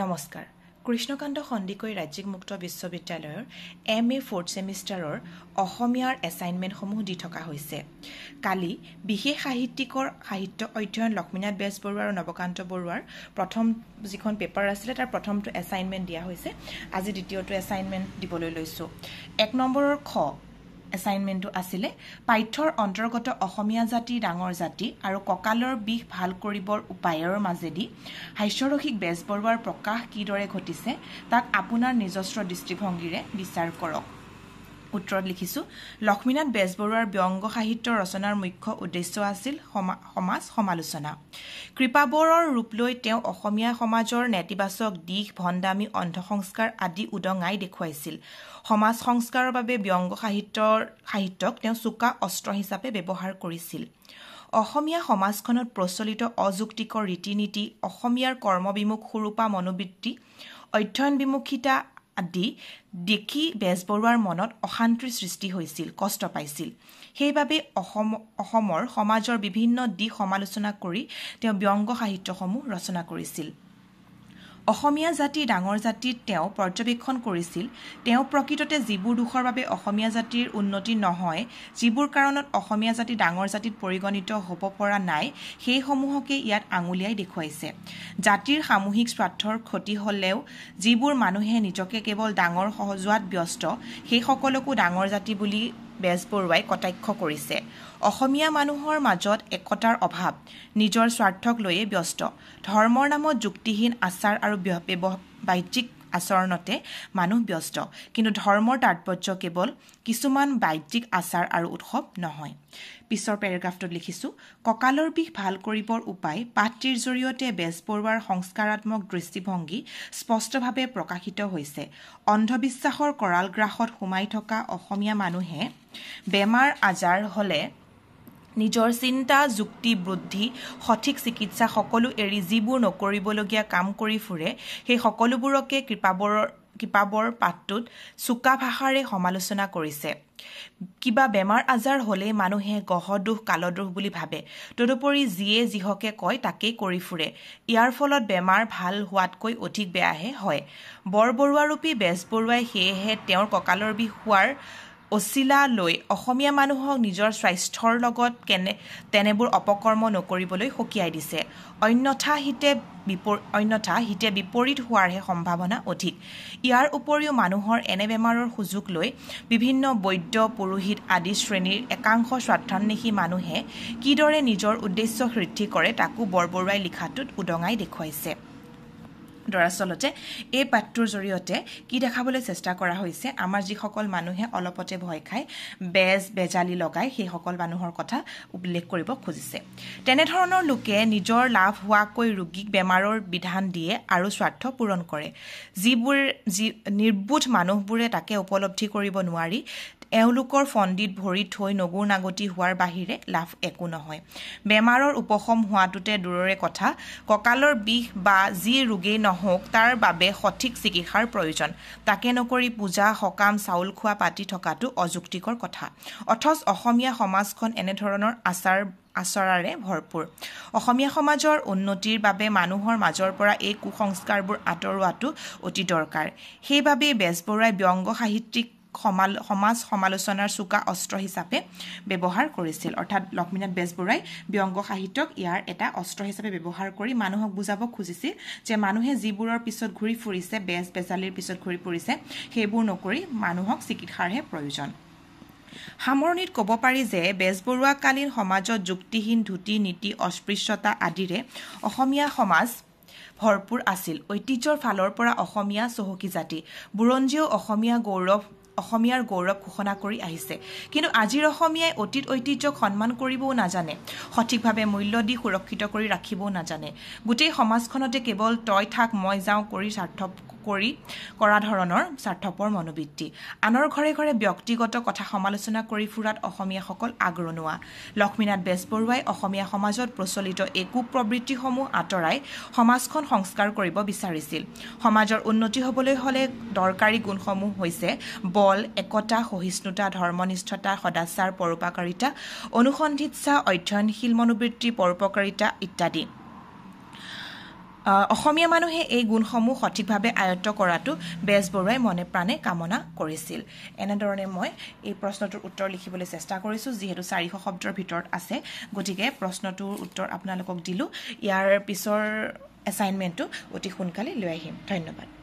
নমস্কাৰ কৃষ্ণকান্ত সন্দিকৈ ৰাজ্যিক মুক্ত বিশ্ববিদ্যালয়ৰ MA 4th সেমিষ্টাৰৰ অসমীয়াৰ এছাইনমেণ্টসমূহ দি থকা হৈছে কালি বিশেষ সাহিত্যিকৰ সাহিত্য অধ্যয়ন লক্ষ্মীনাথ বেজবৰুৱা আৰু নৱকান্ত বৰুৱাৰ প্ৰথম যিখন পেপাৰ আছিল তাৰ প্ৰথমটো এছাইনমেণ্ট দিয়া হৈছে আজি দ্বিতীয়টো এছাইনমেণ্ট দিবলৈ লৈছো 1 নম্বৰৰ খ এছাইনমেণ্টটো আছিলে পাঠ্যৰ অন্তৰ্গত অসমীয়া জাতি ডাঙৰ জাতি আৰু ককালৰ বিষ ভাল কৰিবৰ উপায়ৰ মাজেদি হাস্যৰসিক বেজবৰুৱাৰ প্ৰকাশ কিদৰে ঘটিছে তাক আপোনাৰ নিজস্ব দৃষ্টিভংগীৰে বিচাৰ কৰক উত্তৰত লিখিছো লক্ষ্মীনাথ বেজবৰুৱাৰ ব্যংগ সাহিত্য ৰচনাৰ মুখ্য উদ্দেশ্য আছিল সমাজ সমালোচনা কৃপাবৰৰ ৰূপ লৈ তেওঁ অসমীয়া সমাজৰ নেতিবাচক দিশ ভণ্ডামি অন্ধসংস্কাৰ আদি উদঙাই দেখুৱাইছিল সমাজ সংস্কাৰৰ বাবে ব্যংগ সাহিত্যক তেওঁ চোকা অস্ত্ৰ হিচাপে ব্যৱহাৰ কৰিছিল অসমীয়া সমাজখনত প্ৰচলিত অযুক্তিকৰ ৰীতি-নীতি অসমীয়াৰ কৰ্মবিমুখ সুৰূপা মনোবৃত্তি অধ্যয়ন বিমুখিতা আদি দেখি বেজবৰুৱাৰ মনত অশান্তিৰ সৃষ্টি হৈছিল কষ্ট পাইছিল সেইবাবে অসমৰ সমাজৰ বিভিন্ন দিশ সমালোচনা কৰি তেওঁ ব্যংগ সাহিত্যসমূহ ৰচনা কৰিছিল অসমীয়া জাতি ডাঙৰ জাতিত তেওঁ পৰ্যবেক্ষণ কৰিছিল তেওঁ প্ৰকৃততে যিবোৰ দুখৰ বাবে অসমীয়া জাতিৰ উন্নতি নহয় যিবোৰ কাৰণত অসমীয়া জাতি ডাঙৰ জাতিত পৰিগণিত হ'ব পৰা নাই সেই সমূহকে ইয়াত আঙুলিয়াই দেখুৱাইছে জাতিৰ সামূহিক স্বাৰ্থৰ ক্ষতি হ'লেও যিবোৰ মানুহে নিজকে কেৱল ডাঙৰ সহজোৱাত ব্যস্ত সেই সকলকো ডাঙৰ জাতি বুলি বেজবৰুৱাই কটাক্ষ কৰিছে অসমীয়া মানুহৰ মাজত একতাৰ অভাৱ নিজৰ স্বাৰ্থক লৈয়ে ব্যস্ত ধৰ্মৰ নামত যুক্তিহীন আচাৰ আৰু বাহ্যিক আচৰণতে মানুহ ব্যস্ত কিন্তু ধৰ্মৰ তাৎপৰ্য কেৱল কিছুমান বাহ্যিক আচাৰ আৰু উৎসৱ নহয় পিছৰ পেৰাগ্ৰাফটোত লিখিছো ককালৰ বিষ ভাল কৰিবৰ উপায় পাঠটিৰ জৰিয়তে বেজবৰুৱাৰ সংস্কাৰাত্মক দৃষ্টিভংগী স্পষ্টভাৱে প্ৰকাশিত হৈছে অন্ধবিশ্বাসৰ কৰাল গ্ৰাসত সোমাই থকা অসমীয়া মানুহে বেমাৰ আজাৰ হলে নিজৰ চিন্তা যুক্তি বুদ্ধি সঠিক চিকিৎসা সকলো এৰি যিবোৰ নকৰিবলগীয়া কাম কৰি ফুৰে সেই সকলোবোৰকে কৃপাবৰ পাঠটোত চোকা ভাষাৰে সমালোচনা কৰিছে কিবা বেমাৰ আজাৰ হলে মানুহে গহদোষ কালদোষ বুলি ভাবে তদুপৰি যিয়ে যিহকে কয় তাকেই কৰি ফুৰে ইয়াৰ ফলত বেমাৰ ভাল হোৱাতকৈ অধিক বেয়াহে হয় বৰবৰুৱাৰূপী বেজবৰুৱাই সেয়েহে তেওঁৰ কঁকালৰ বিষ হোৱাৰ অছিলা লৈ অসমীয়া মানুহক নিজৰ স্বাস্থ্যৰ লগত তেনেবোৰ অপকৰ্ম নকৰিবলৈ সকীয়াই দিছে অন্যথা হিতে বিপৰীত হোৱাৰহে সম্ভাৱনা অধিক ইয়াৰ উপৰিও মানুহৰ এনে বেমাৰৰ সুযোগ লৈ বিভিন্ন বৈদ্য পুৰোহিত আদি শ্ৰেণীৰ একাংশ স্বাৰ্থন্বেষী মানুহে কিদৰে নিজৰ উদ্দেশ্য সিদ্ধি কৰে তাকো বৰবৰুৱাই লিখাটোত উদঙাই দেখুৱাইছে দৰাচলতে এই পাঠটোৰ জৰিয়তে কি দেখাবলৈ চেষ্টা কৰা হৈছে আমাৰ যিসকল মানুহে অলপতে ভয় খায় বেজালি লগাই সেই সকল মানুহৰ কথা উল্লেখ কৰিব খুজিছে তেনেধৰণৰ লোকে নিজৰ লাভ হোৱাকৈ ৰোগীক বেমাৰৰ বিধান দিয়ে আৰু স্বাৰ্থ পূৰণ কৰে যিবোৰ নিৰ্বোধ মানুহবোৰে তাকে উপলব্ধি কৰিব নোৱাৰি এওঁলোকৰ ফন্দিত ভৰি থৈ নগুৰ নাগতি হোৱাৰ বাহিৰে লাভ একো নহয় বেমাৰৰ উপশম হোৱাটোতে দূৰৰে কথা কঁকালৰ বিষ বা যি ৰোগেই নহওক তাৰ বাবে সঠিক চিকিৎসাৰ প্ৰয়োজন তাকে নকৰি পূজা সকাম চাউল খোৱা পাতি থকাটো অযুক্তিকৰ কথা অথচ অসমীয়া সমাজখন এনেধৰণৰ আচৰাৰে ভৰপূৰ অসমীয়া সমাজৰ উন্নতিৰ বাবে মানুহৰ মাজৰ পৰা এই কুসংস্কাৰবোৰ আঁতৰোৱাটো অতি দৰকাৰ সেইবাবে বেজবৰুৱাই ব্যংগ সাহিত্যিক সমাজ সমালোচনাৰ চোকা অস্ত্ৰ হিচাপে ব্যৱহাৰ কৰিছিল অৰ্থাৎ লক্ষ্মীনাথ বেজবৰুৱাই ব্যংগ সাহিত্যক ইয়াৰ এটা অস্ত্ৰ হিচাপে ব্যৱহাৰ কৰি মানুহক বুজাব খুজিছিল যে মানুহে যিবোৰৰ পিছত ঘূৰি ফুৰিছে বেজালিৰ পিছত ঘূৰি ফুৰিছে সেইবোৰ নকৰি মানুহক চিকিৎসাৰহে প্ৰয়োজন সামৰণিত ক'ব পাৰি যে বেজবৰুৱাকালীন সমাজত যুক্তিহীন ধুতি নীতি অস্পৃশ্যতা আদিৰে অসমীয়া সমাজ ভৰপূৰ আছিল ঐতিহ্যৰ ফালৰ পৰা অসমীয়া চহকী জাতি বুৰঞ্জীয়েও অসমীয়াৰ গৌৰৱ ঘোষণা কৰি আহিছে কিন্তু আজিৰ অসমীয়াই অতীত ঐতিহ্যক সন্মান কৰিবও নাজানে সঠিকভাৱে মূল্য দি সুৰক্ষিত কৰি ৰাখিবও নাজানে গোটেই সমাজখনতে কেৱল তই থাক মই যাওঁ কৰা ধৰণৰ স্বাৰ্থপৰ মনোবৃত্তি আনৰ ঘৰে ঘৰে ব্যক্তিগত কথা সমালোচনা কৰি ফুৰাত অসমীয়াসকল আগৰণুৱা লক্ষ্মীনাথ বেজবৰুৱাই অসমীয়া সমাজত প্ৰচলিত এই কুপ্ৰবৃত্তিসমূহ আঁতৰাই সমাজখন সংস্কাৰ কৰিব বিচাৰিছিল সমাজৰ উন্নতি হ'বলৈ হ'লে দৰকাৰী গুণসমূহ হৈছে বল একতা সহিষ্ণুতা ধৰ্মনিষ্ঠতা সদাচাৰ পৰোপকাৰিতা অনুসন্ধিৎসা অধ্যয়নশীল মনোবৃত্তি পৰোপকাৰিতা ইত্যাদি। 2 নম্বৰ 2 নম্বৰৰ খ এছাইনমেণ্ট 1 নম্বৰ 1 অনুসন্ধিৎসা অধ্যয়নশীল মনোবৃত্তি পৰোপকাৰিতা অনুসন্ধিৎসা অধ্যয়নশীল মনোবৃত্তি পৰোপকাৰিতা ইত্যাদি। 3 নম্বৰ 3 নম্বৰ অসমীয়া মানুহে এই গুণসমূহ সঠিকভাৱে আয়ত্ত কৰাটো বেজবৰুৱাই মনে প্ৰাণে কামনা কৰিছিল এনেধৰণে মই এই প্ৰশ্নটোৰ উত্তৰ লিখিবলৈ চেষ্টা কৰিছোঁ যিহেতু 400 শব্দৰ ভিতৰত আছে গতিকে প্ৰশ্নটোৰ উত্তৰ আপোনালোকক দিলোঁ ইয়াৰ পিছৰ এছাইনমেণ্টটো অতি সোনকালে লৈ আহিম ধন্যবাদ